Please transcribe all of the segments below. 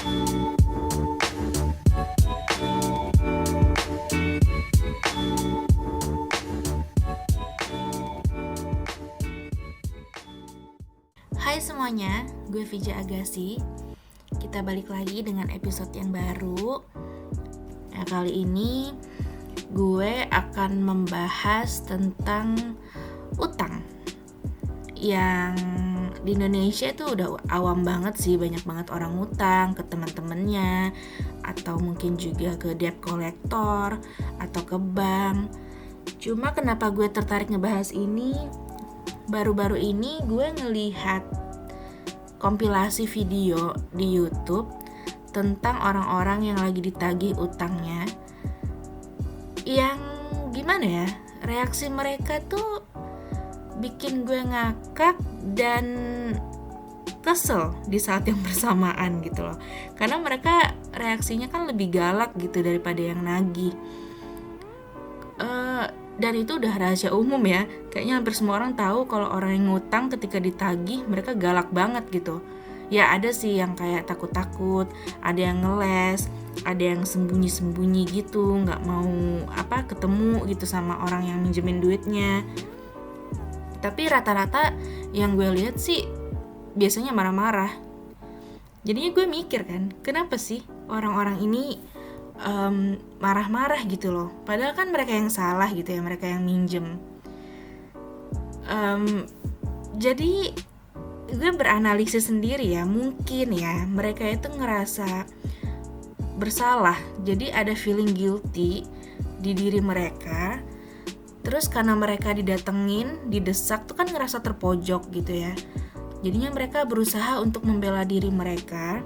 Hai semuanya, gue Vija Agassi. Kita balik lagi dengan episode yang baru. Nah, kali ini gue akan membahas tentang utang. Yang di Indonesia itu udah awam banget sih, banyak banget orang utang ke teman-temannya, atau mungkin juga ke debt collector atau ke bank. Cuma kenapa gue tertarik ngebahas ini? Baru-baru ini gue ngelihat kompilasi video di YouTube tentang orang-orang yang lagi ditagih utangnya, yang gimana ya, reaksi mereka tuh bikin gue ngakak dan kesel di saat yang bersamaan gitu loh. Karena mereka reaksinya kan lebih galak gitu daripada yang nagih. Dan itu udah rahasia umum ya. Kayaknya hampir semua orang tahu kalau orang yang ngutang ketika ditagih mereka galak banget gitu. Ya ada sih yang kayak takut-takut, ada yang ngeles, ada yang sembunyi-sembunyi gitu, nggak mau ketemu gitu sama orang yang minjemin duitnya. Tapi rata-rata yang gue lihat sih biasanya marah-marah. Jadinya gue mikir kan, kenapa sih orang-orang ini marah-marah gitu loh. Padahal kan mereka yang salah gitu ya, mereka yang minjem. Jadi gue beranalisis sendiri ya, mungkin ya mereka itu ngerasa bersalah. Jadi ada feeling guilty di diri mereka. Terus karena mereka didatengin, didesak tuh kan ngerasa terpojok gitu ya. Jadinya mereka berusaha untuk membela diri mereka.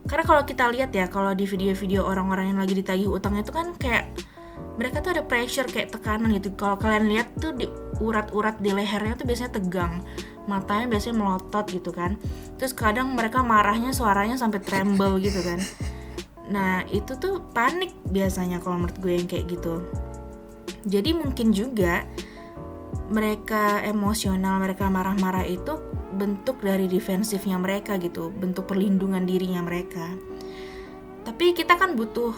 Karena kalau kita lihat ya, kalau di video-video orang-orang yang lagi ditagih utangnya itu kan kayak mereka tuh ada pressure, kayak tekanan gitu. Kalau kalian lihat tuh di urat-urat di lehernya tuh biasanya tegang, matanya biasanya melotot gitu kan. Terus kadang mereka marahnya suaranya sampai tremble gitu kan. Nah itu tuh panik biasanya kalau menurut gue yang kayak gitu. Jadi mungkin juga mereka emosional, mereka marah-marah itu bentuk dari defensifnya mereka gitu, bentuk perlindungan dirinya mereka. Tapi kita kan butuh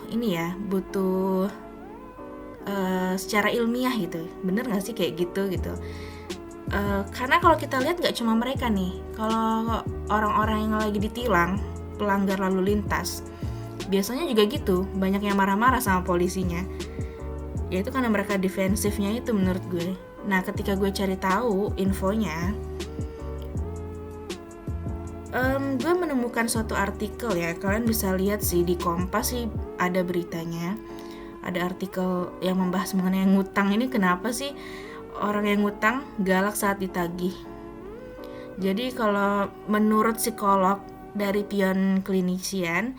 secara ilmiah gitu, bener nggak sih kayak gitu. Karena kalau kita lihat nggak cuma mereka nih, kalau orang-orang yang lagi ditilang, pelanggar lalu lintas, biasanya juga gitu, banyak yang marah-marah sama polisinya. Ya itu karena mereka defensifnya itu menurut gue. Nah ketika gue cari tahu infonya, gue menemukan suatu artikel ya, kalian bisa lihat sih di Kompas sih ada beritanya. Ada artikel yang membahas mengenai ngutang ini, kenapa sih orang yang ngutang galak saat ditagih. Jadi kalau menurut psikolog dari Pion Clinician,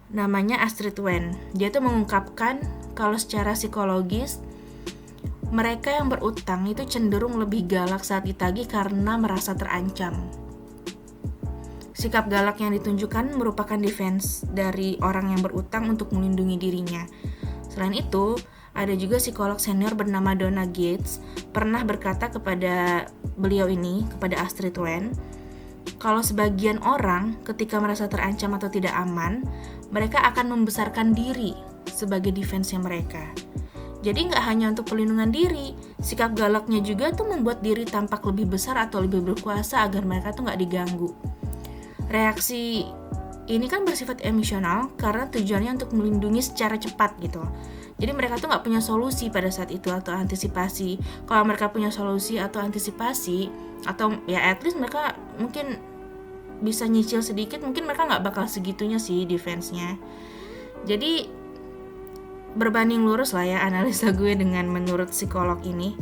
namanya Astrid Wen, dia tuh mengungkapkan kalau secara psikologis mereka yang berutang itu cenderung lebih galak saat ditagih karena merasa terancam. Sikap galak yang ditunjukkan merupakan defense dari orang yang berutang untuk melindungi dirinya. Selain itu, ada juga psikolog senior bernama Donna Gates pernah berkata kepada beliau ini, kepada Astrid Wen, kalau sebagian orang ketika merasa terancam atau tidak aman, mereka akan membesarkan diri sebagai defense-nya mereka. Jadi nggak hanya untuk perlindungan diri, sikap galaknya juga tuh membuat diri tampak lebih besar atau lebih berkuasa agar mereka tuh nggak diganggu. Reaksi ini kan bersifat emosional karena tujuannya untuk melindungi secara cepat gitu. Jadi mereka tuh nggak punya solusi pada saat itu atau antisipasi. Kalau mereka punya solusi atau antisipasi, atau ya at least mereka mungkin bisa nyicil sedikit, mungkin mereka nggak bakal segitunya sih defense-nya. Jadi berbanding lurus lah ya analisa gue dengan menurut psikolog ini.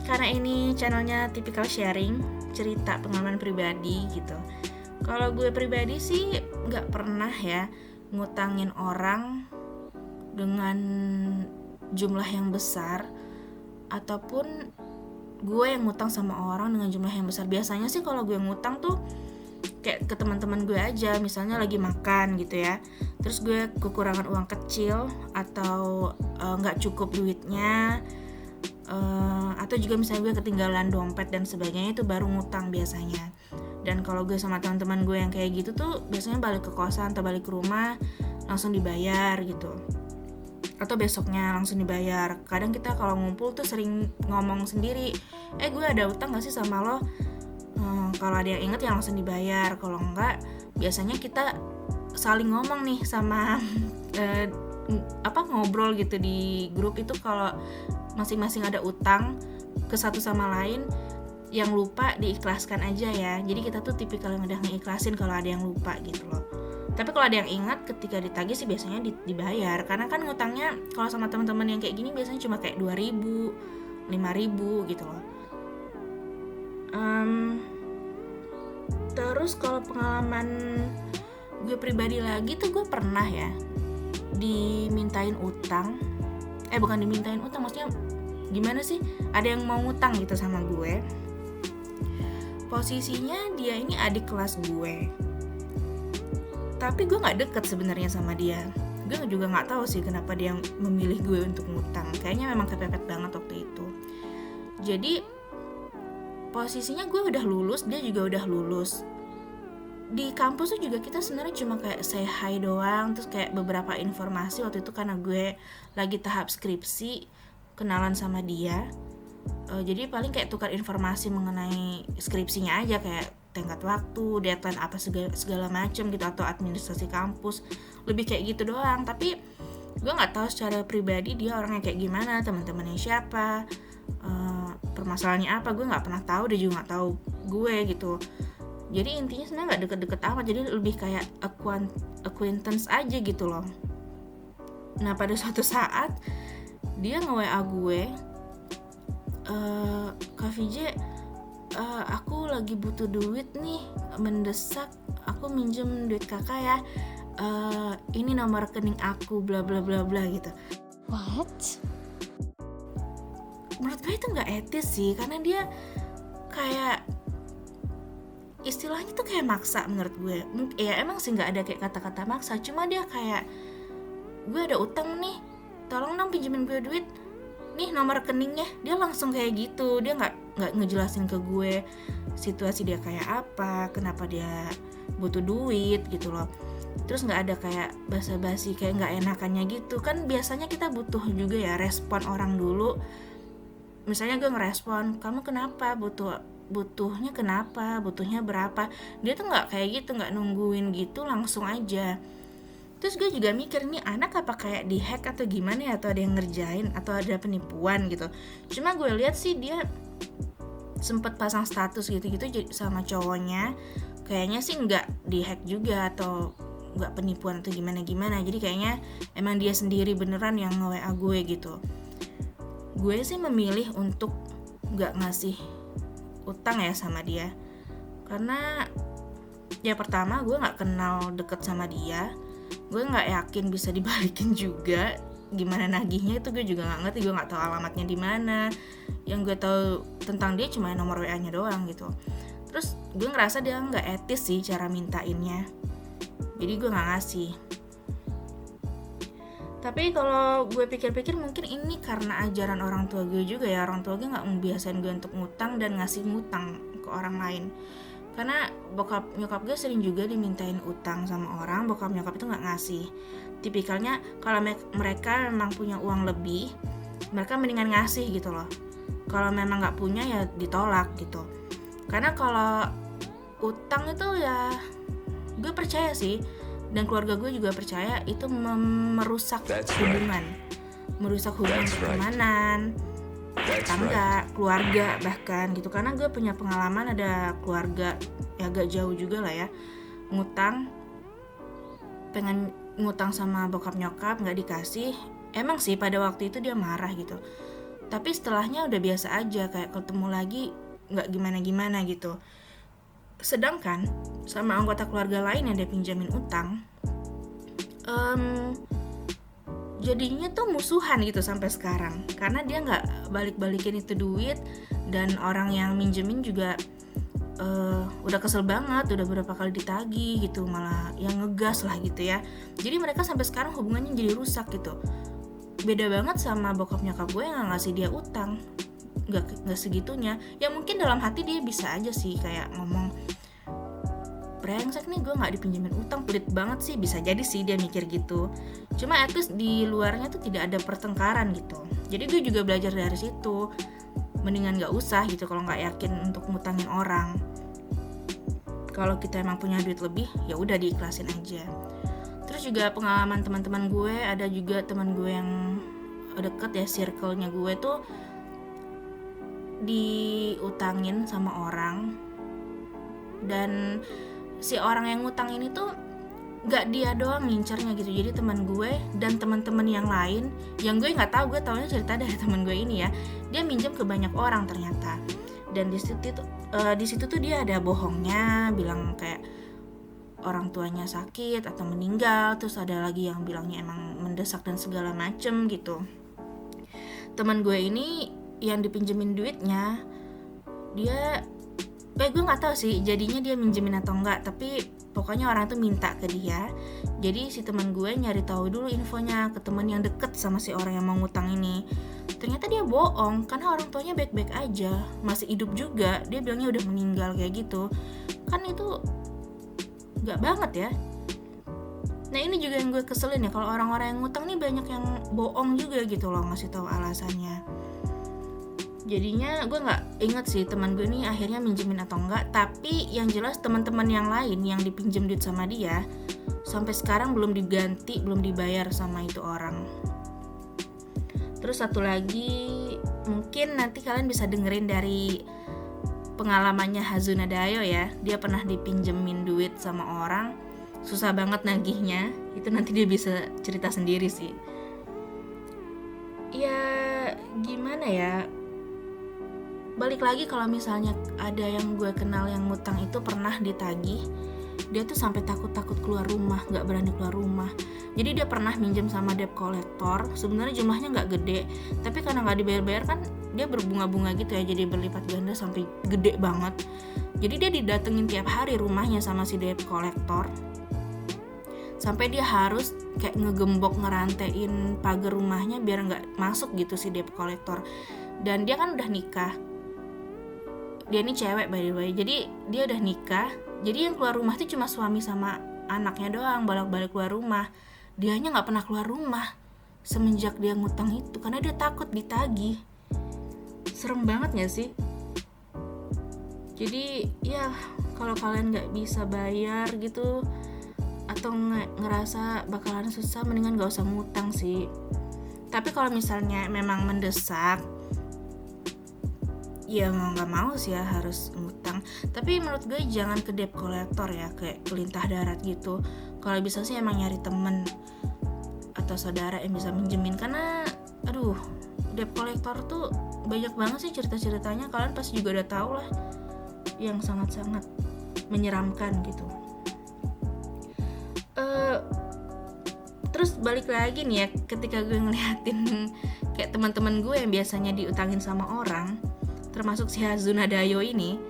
Karena ini channelnya typical sharing, cerita pengalaman pribadi gitu. Kalau gue pribadi sih nggak pernah ya ngutangin orang dengan jumlah yang besar, ataupun gue yang ngutang sama orang dengan jumlah yang besar. Biasanya sih kalau gue ngutang tuh kayak ke teman-teman gue aja, misalnya lagi makan gitu ya, terus gue kekurangan uang kecil atau nggak cukup duitnya, atau juga misalnya gue ketinggalan dompet dan sebagainya, itu baru ngutang biasanya. Dan kalau gue sama teman-teman gue yang kayak gitu tuh biasanya balik ke kosan atau balik ke rumah langsung dibayar gitu, atau besoknya langsung dibayar. Kadang kita kalau ngumpul tuh sering ngomong sendiri, gue ada utang gak sih sama lo? Kalau ada yang inget ya langsung dibayar, kalau enggak biasanya kita saling ngomong nih sama ngobrol gitu di grup itu, kalau masing-masing ada utang ke satu sama lain, yang lupa diikhlaskan aja ya. Jadi kita tuh tipikal yang udah ngeikhlasin kalau ada yang lupa gitu loh. Tapi kalau ada yang ingat ketika ditagih sih biasanya dibayar, karena kan ngutangnya kalau sama teman-teman yang kayak gini biasanya cuma kayak 2.000, 5.000 gitu loh. Terus kalau pengalaman gue pribadi lagi tuh, gue pernah ya dimintain utang. Bukan dimintain utang, maksudnya gimana sih? Ada yang mau ngutang gitu sama gue. Posisinya dia ini adik kelas gue, tapi gue nggak deket sebenarnya sama dia. Gue juga nggak tahu sih kenapa dia memilih gue untuk ngutang. Kayaknya memang kepepet banget waktu itu. Jadi posisinya gue udah lulus, dia juga udah lulus. Di kampus tuh juga kita sebenarnya cuma kayak say hi doang, terus kayak beberapa informasi waktu itu karena gue lagi tahap skripsi, kenalan sama dia. Jadi paling kayak tukar informasi mengenai skripsinya aja, kayak tenggat waktu, deadline apa segala macam gitu, atau administrasi kampus, lebih kayak gitu doang. Tapi gue nggak tahu secara pribadi dia orangnya kayak gimana, teman-temannya siapa, permasalahannya apa, gue nggak pernah tahu, dia juga nggak tahu gue gitu. Jadi intinya sebenarnya nggak deket-deket amat, jadi lebih kayak acquaintance aja gitu loh. Nah pada suatu saat dia nge-WA gue, Kak VJ, aku lagi butuh duit nih, mendesak, aku minjem duit kakak ya, ini nomor rekening aku, bla bla bla bla gitu. What? Menurut gue itu nggak etis sih, karena dia kayak istilahnya tuh kayak maksa menurut gue. Ya emang sih nggak ada kayak kata-kata maksa, cuma dia kayak, gue ada utang nih, tolong dong pinjemin gue duit, nih nomor rekeningnya. Dia langsung kayak gitu, dia nggak ngejelasin ke gue situasi dia kayak apa, kenapa dia butuh duit gitu loh. Terus nggak ada kayak basa-basi, kayak nggak enakannya gitu. Kan biasanya kita butuh juga ya respon orang dulu. Misalnya gue ngerespon, kamu kenapa, butuhnya kenapa, butuhnya berapa. Dia tuh nggak kayak gitu, nggak nungguin gitu, langsung aja. Terus gue juga mikir, nih anak apa kayak di hack atau gimana ya, atau ada yang ngerjain, atau ada penipuan gitu. Cuma gue lihat sih dia sempet pasang status gitu-gitu sama cowoknya, kayaknya sih nggak di hack juga atau nggak penipuan atau gimana-gimana. Jadi kayaknya emang dia sendiri beneran yang nge-WA gue gitu. Gue sih memilih untuk nggak ngasih utang ya sama dia, karena ya pertama gue nggak kenal deket sama dia, gue nggak yakin bisa dibalikin juga. Gimana nagihnya itu gue juga nggak ngerti, gue nggak tahu alamatnya di mana. Yang gue tahu tentang dia cuma nomor WA-nya doang gitu. Terus gue ngerasa dia nggak etis sih cara mintainnya, jadi gue nggak ngasih. Tapi kalau gue pikir-pikir mungkin ini karena ajaran orang tua gue juga ya. Orang tua gue nggak membiasain gue untuk ngutang dan ngasih ngutang ke orang lain. Karena bokap nyokap gue sering juga dimintain utang sama orang, bokap nyokap itu nggak ngasih. Tipikalnya kalau mereka memang punya uang lebih, mereka mendingan ngasih gitu loh. Kalau memang nggak punya ya ditolak gitu. Karena kalau utang itu ya, gue percaya sih, dan keluarga gue juga percaya, itu merusak hubungan, merusak hubungan pertemanan, tetangga, keluarga bahkan gitu. Karena gue punya pengalaman ada keluarga ya agak jauh juga lah ya, pengen ngutang sama bokap nyokap, nggak dikasih. Emang sih pada waktu itu dia marah gitu, tapi setelahnya udah biasa aja, kayak ketemu lagi nggak gimana-gimana gitu. Sedangkan sama anggota keluarga lain yang dia pinjamin utang, jadinya tuh musuhan gitu sampai sekarang, karena dia nggak balik-balikin itu duit, dan orang yang minjemin juga udah kesel banget, udah beberapa kali ditagih gitu, malah yang ngegas lah gitu ya. Jadi mereka sampai sekarang hubungannya jadi rusak gitu. Beda banget sama bokap nyokap gue yang nggak ngasih dia utang, nggak segitunya. Ya mungkin dalam hati dia bisa aja sih kayak ngomong, brengsek nih gue nggak dipinjemin utang, pelit banget sih. Bisa jadi sih dia mikir gitu, cuma at least di luarnya tuh tidak ada pertengkaran gitu. Jadi gue juga belajar dari situ, mendingan nggak usah gitu kalau nggak yakin untuk ngutangin orang. Kalau kita emang punya duit lebih, ya udah diikhlasin aja. Terus juga pengalaman teman-teman gue, ada juga teman gue yang deket ya, circle-nya gue tuh diutangin sama orang, dan si orang yang ngutang ini tuh gak dia doang ngincernya gitu. Jadi teman gue dan teman-teman yang lain, yang gue nggak tahu, gue taunya cerita dari teman gue ini ya, dia minjem ke banyak orang ternyata. Dan di situ tuh dia ada bohongnya, bilang kayak orang tuanya sakit atau meninggal, terus ada lagi yang bilangnya emang mendesak dan segala macem gitu. Teman gue ini yang dipinjemin duitnya, dia gue nggak tahu sih jadinya dia minjemin atau enggak, tapi pokoknya orang tuh minta ke dia. Jadi si teman gue nyari tahu dulu infonya ke teman yang deket sama si orang yang mau ngutang ini. Ternyata dia bohong, karena orang tuanya baik-baik aja, masih hidup juga. Dia bilangnya udah meninggal kayak gitu. Kan itu nggak banget ya. Nah ini juga yang gue keselin ya, kalau orang-orang yang ngutang nih banyak yang bohong juga gitu loh, ngasih tahu alasannya. Jadinya gue nggak inget sih teman gue nih akhirnya minjemin atau enggak, tapi yang jelas teman-teman yang lain yang dipinjem duit sama dia sampai sekarang belum diganti, belum dibayar sama itu orang. Terus satu lagi, mungkin nanti kalian bisa dengerin dari pengalamannya Hazuna Dayo ya. Dia pernah dipinjemin duit sama orang, susah banget nagihnya. Itu nanti dia bisa cerita sendiri sih. Ya gimana ya, balik lagi kalau misalnya ada yang gue kenal yang ngutang itu pernah ditagih, dia tuh sampai takut-takut keluar rumah, gak berani keluar rumah. Jadi dia pernah minjem sama debt collector, sebenarnya jumlahnya gak gede, tapi karena gak dibayar-bayar kan dia berbunga-bunga gitu ya, jadi berlipat ganda sampai gede banget. Jadi dia didatengin tiap hari rumahnya sama si debt collector, sampai dia harus kayak ngegembok, ngerantein pagar rumahnya biar gak masuk gitu si debt collector. Dan dia kan udah nikah, dia ini cewek by the way, jadi dia udah nikah. Jadi yang keluar rumah tuh cuma suami sama anaknya doang, balik-balik keluar rumah. Dianya gak pernah keluar rumah semenjak dia ngutang itu, karena dia takut ditagih. Serem banget gak sih? Jadi ya kalau kalian gak bisa bayar gitu, atau ngerasa bakalan susah, mendingan gak usah ngutang sih. Tapi kalau misalnya memang mendesak, ya mau gak mau sih ya harus ngutang. Tapi menurut gue jangan ke debt collector ya, kayak kelintah darat gitu. Kalau bisa sih emang nyari temen atau saudara yang bisa minjemin, karena aduh, debt collector tuh banyak banget sih cerita-ceritanya. Kalian pasti juga udah tahu lah, yang sangat-sangat menyeramkan gitu. Terus balik lagi nih ya, ketika gue ngeliatin kayak teman-teman gue yang biasanya diutangin sama orang, termasuk si Hazuna Dayo ini,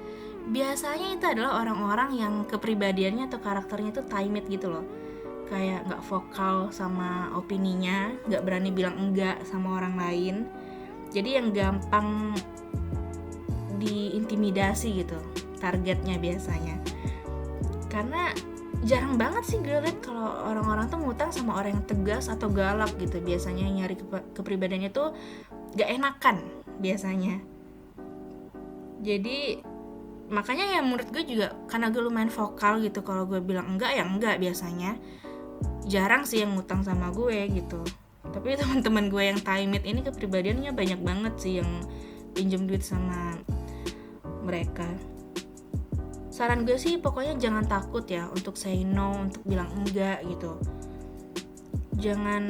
biasanya itu adalah orang-orang yang kepribadiannya atau karakternya itu timid gitu loh. Kayak gak vokal sama opininya, gak berani bilang enggak sama orang lain. Jadi yang gampang diintimidasi gitu targetnya biasanya. Karena jarang banget sih gue liat kalau orang-orang tuh ngutang sama orang yang tegas atau galak gitu. Biasanya nyari kepribadiannya tuh gak enakan biasanya. Jadi makanya ya menurut gue juga, karena gue lumayan vokal gitu, kalau gue bilang enggak ya enggak biasanya. Jarang sih yang ngutang sama gue gitu. Tapi teman-teman gue yang timid ini kepribadiannya banyak banget sih yang pinjem duit sama mereka. Saran gue sih pokoknya jangan takut ya untuk say no, untuk bilang enggak gitu. Jangan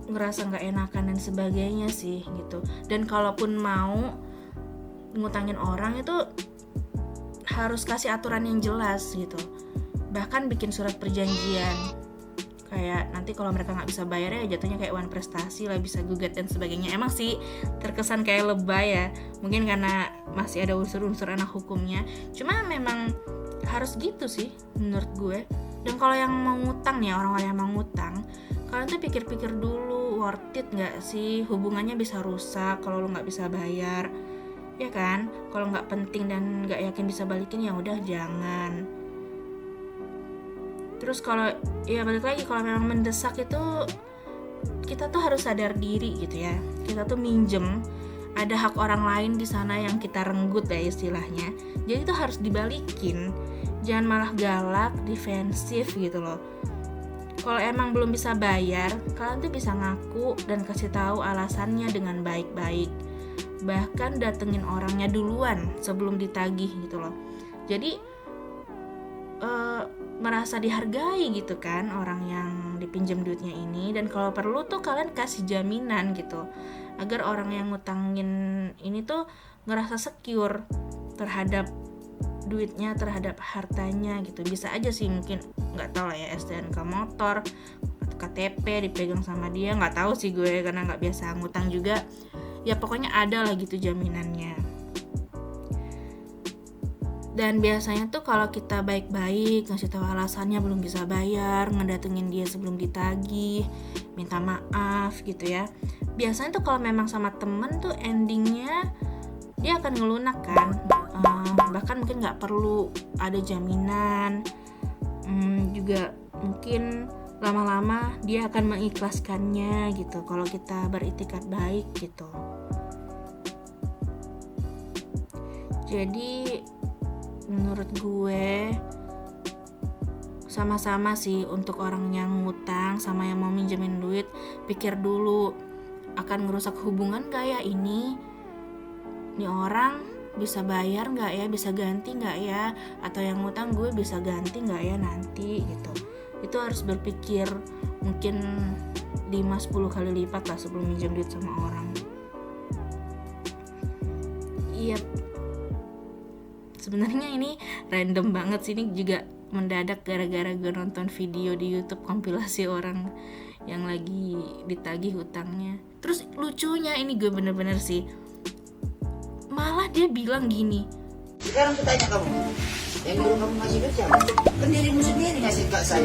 ngerasa gak enakan dan sebagainya sih gitu. Dan kalaupun mau ngutangin orang itu harus kasih aturan yang jelas gitu. Bahkan bikin surat perjanjian, kayak nanti kalau mereka nggak bisa bayar ya jatuhnya kayak uang prestasi lah, bisa gugat dan sebagainya. Emang sih terkesan kayak lebay ya, mungkin karena masih ada unsur-unsur anak hukumnya, cuma memang harus gitu sih menurut gue. Dan kalau yang mau ngutang nih, orang-orang yang mau ngutang, kalian tuh pikir-pikir dulu, worth it nggak sih? Hubungannya bisa rusak kalau lo nggak bisa bayar, ya kan? Kalau nggak penting dan nggak yakin bisa balikin, ya udah jangan. Terus kalau ya balik lagi, kalau memang mendesak itu kita tuh harus sadar diri gitu ya. Kita tuh minjem, ada hak orang lain di sana yang kita renggut ya istilahnya. Jadi tuh harus dibalikin. Jangan malah galak, defensif gitu loh. Kalau emang belum bisa bayar, kalian tuh bisa ngaku dan kasih tahu alasannya dengan baik-baik. Bahkan datengin orangnya duluan sebelum ditagih gitu loh. Jadi merasa dihargai gitu kan orang yang dipinjam duitnya ini. Dan kalau perlu tuh kalian kasih jaminan gitu, agar orang yang ngutangin ini tuh ngerasa secure terhadap duitnya, terhadap hartanya gitu. Bisa aja sih, mungkin nggak tahu lah ya, STNK motor, KTP dipegang sama dia, nggak tahu sih gue karena nggak biasa ngutang juga. Ya pokoknya ada lah gitu jaminannya. Dan biasanya tuh kalau kita baik-baik ngasih tahu alasannya belum bisa bayar, ngedatengin dia sebelum ditagih, minta maaf gitu ya. Biasanya tuh kalau memang sama temen tuh endingnya dia akan ngelunak kan. Bahkan mungkin nggak perlu ada jaminan. Juga mungkin lama-lama dia akan mengikhlaskannya gitu kalau kita beritikat baik gitu. Jadi menurut gue sama-sama sih, untuk orang yang ngutang sama yang mau minjemin duit, pikir dulu akan ngerusak hubungan gak ya ini orang bisa bayar gak ya, bisa ganti gak ya, atau yang ngutang gue bisa ganti gak ya nanti gitu. Itu harus berpikir mungkin 5-10 kali lipat lah sebelum minjem duit sama orang. Iya, sebenarnya ini random banget sih, ini juga mendadak gara-gara gue nonton video di YouTube kompilasi orang yang lagi ditagih hutangnya. Terus lucunya ini gue bener-bener sih, malah dia bilang gini, sekarang kutanya kamu, yang dulu kamu ngasih duit siapa? Kan dirimu sendiri ngasih ke saya.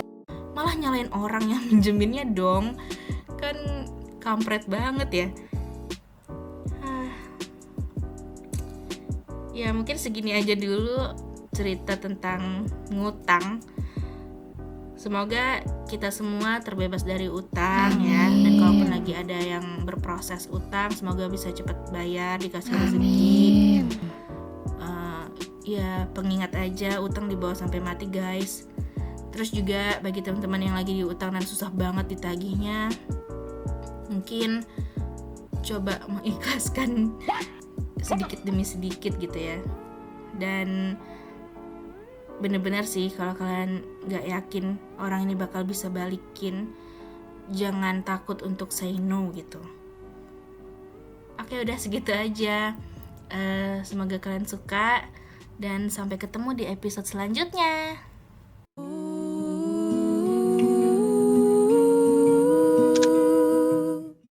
Malah nyalain orang yang minjeminnya dong, kan kampret banget ya. Ya mungkin segini aja dulu cerita tentang ngutang. Semoga kita semua terbebas dari utang. Amin. Ya. Dan kalaupun lagi ada yang berproses utang, semoga bisa cepat bayar, dikasih rezeki. Ya pengingat aja, utang dibawa sampai mati guys. Terus juga bagi teman-teman yang lagi diutang dan susah banget ditagihnya, mungkin coba mengikhlaskan sedikit demi sedikit gitu ya. Dan bener-bener sih, kalau kalian gak yakin orang ini bakal bisa balikin, jangan takut untuk say no gitu. Oke, udah segitu aja. Semoga kalian suka dan sampai ketemu di episode selanjutnya.